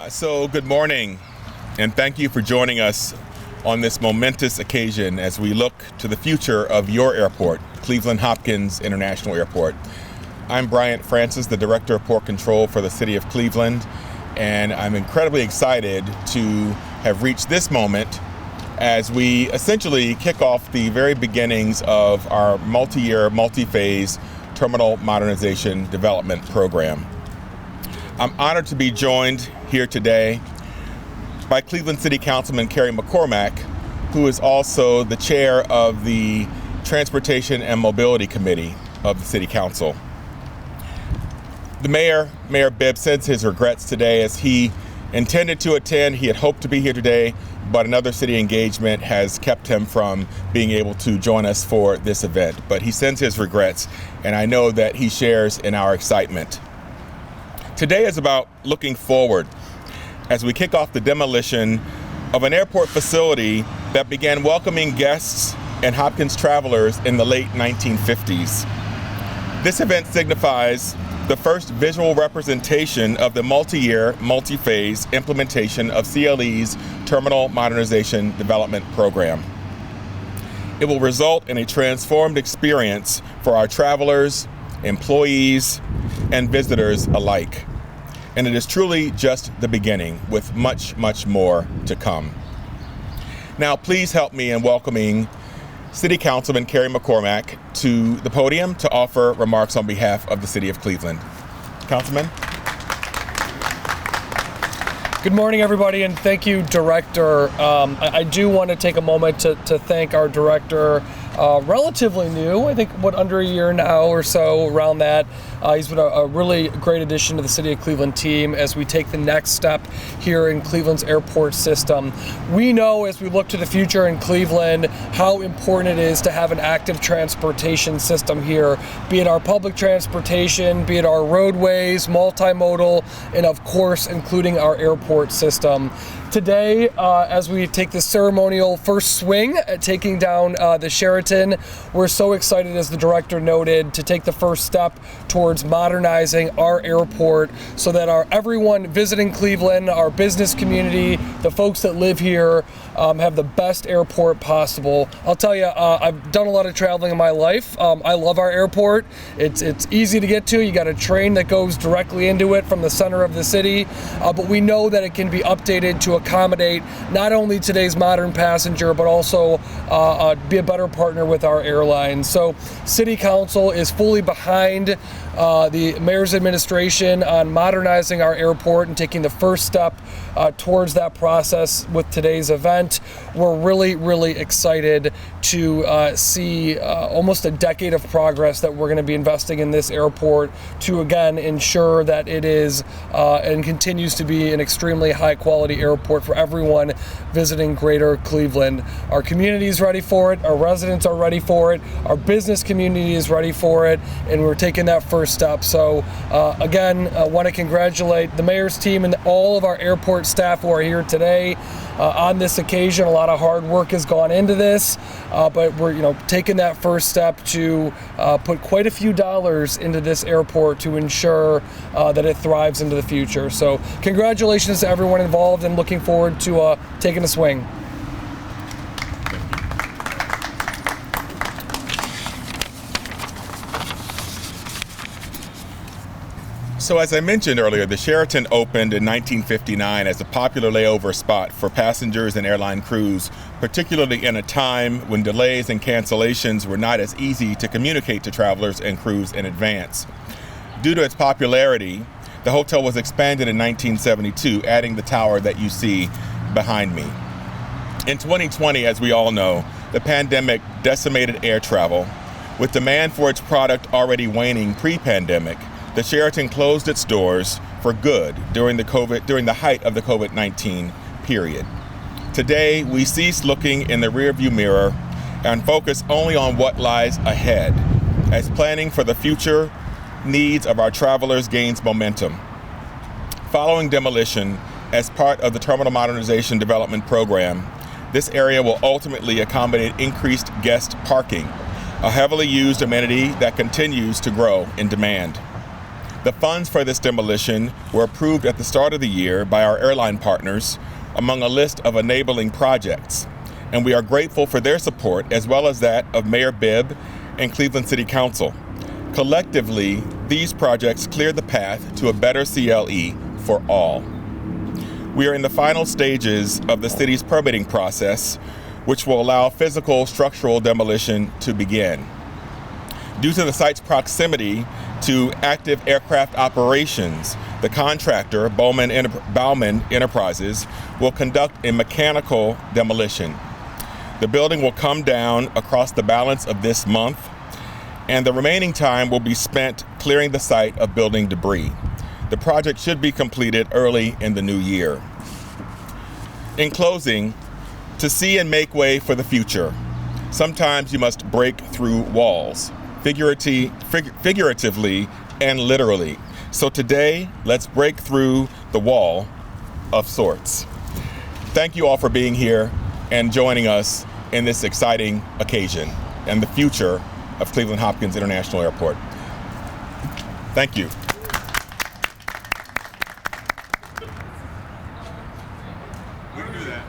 So good morning, and thank you for joining us on this momentous occasion as we look to the future of your airport, Cleveland Hopkins International Airport. I'm Bryant Francis, the Director of Port Control for the City of Cleveland, and I'm incredibly excited to have reached this moment as we essentially kick off the very beginnings of our multi-year, multi-phase terminal modernization development program. I'm honored to be joined here today by Cleveland City Councilman Kerry McCormack, who is also the chair of the Transportation and Mobility Committee of the City Council. The Mayor Bibb, sends his regrets today as he intended to attend. He had hoped to be here today, but another city engagement has kept him from being able to join us for this event. But he sends his regrets, and I know that he shares in our excitement. Today is about looking forward as we kick off the demolition of an airport facility that began welcoming guests and Hopkins travelers in the late 1950s. This event signifies the first visual representation of the multi-year, multi-phase implementation of CLE's Terminal Modernization Development Program. It will result in a transformed experience for our travelers, employees, and visitors alike. And it is truly just the beginning, with much, much more to come. Now, please help me in welcoming City Councilman Kerry McCormack to the podium to offer remarks on behalf of the City of Cleveland. Councilman? Good morning, everybody, and thank you, Director. I do want to take a moment to thank our Director, relatively new, I think, under a year now or so, around that. He's been a really great addition to the City of Cleveland team as we take the next step here in Cleveland's airport system. We know as we look to the future in Cleveland how important it is to have an active transportation system here, be it our public transportation, be it our roadways, multimodal, and of course, including our airport system. Today, as we take the ceremonial first swing at taking down the Sheraton, we're so excited, as the Director noted, to take the first step towards modernizing our airport so that everyone visiting Cleveland, our business community, the folks that live here, have the best airport possible. I'll tell you, I've done a lot of traveling in my life. I love our airport. It's easy to get to. You got a train that goes directly into it from the center of the city, but we know that it can be updated to accommodate not only today's modern passenger, but also be a better partner with our airlines. So City Council is fully behind the Mayor's administration on modernizing our airport and taking the first step towards that process with today's event. We're really, really excited to see almost a decade of progress that we're going to be investing in this airport to, again, ensure that it is and continues to be an extremely high-quality airport for everyone visiting Greater Cleveland. Our community is ready for it. Our residents are ready for it. Our business community is ready for it, and we're taking that first step. So again, I want to congratulate the Mayor's team and all of our airport staff who are here today on this occasion. A lot of hard work has gone into this, but we're taking that first step to put quite a few dollars into this airport to ensure that it thrives into the future. So congratulations to everyone involved, and looking forward to taking a swing. So as I mentioned earlier, the Sheraton opened in 1959 as a popular layover spot for passengers and airline crews, particularly in a time when delays and cancellations were not as easy to communicate to travelers and crews in advance. Due to its popularity, the hotel was expanded in 1972, adding the tower that you see behind me. In 2020, as we all know, the pandemic decimated air travel. With demand for its product already waning pre-pandemic, the Sheraton closed its doors for good during the height of the COVID-19 period. Today, we cease looking in the rearview mirror and focus only on what lies ahead, as planning for the future needs of our travelers gains momentum. Following demolition, as part of the Terminal Modernization Development Program, this area will ultimately accommodate increased guest parking, a heavily used amenity that continues to grow in demand. The funds for this demolition were approved at the start of the year by our airline partners among a list of enabling projects, and we are grateful for their support as well as that of Mayor Bibb and Cleveland City Council. Collectively, these projects clear the path to a better CLE for all. We are in the final stages of the city's permitting process, which will allow physical structural demolition to begin. Due to the site's proximity to active aircraft operations, the contractor, Bauman Enterprises, will conduct a mechanical demolition. The building will come down across the balance of this month, and the remaining time will be spent clearing the site of building debris. The project should be completed early in the new year. In closing, to see and make way for the future, sometimes you must break through walls, figuratively and literally. So today, let's break through the wall of sorts. Thank you all for being here and joining us in this exciting occasion and the future of Cleveland Hopkins International Airport. Thank you. We can do that.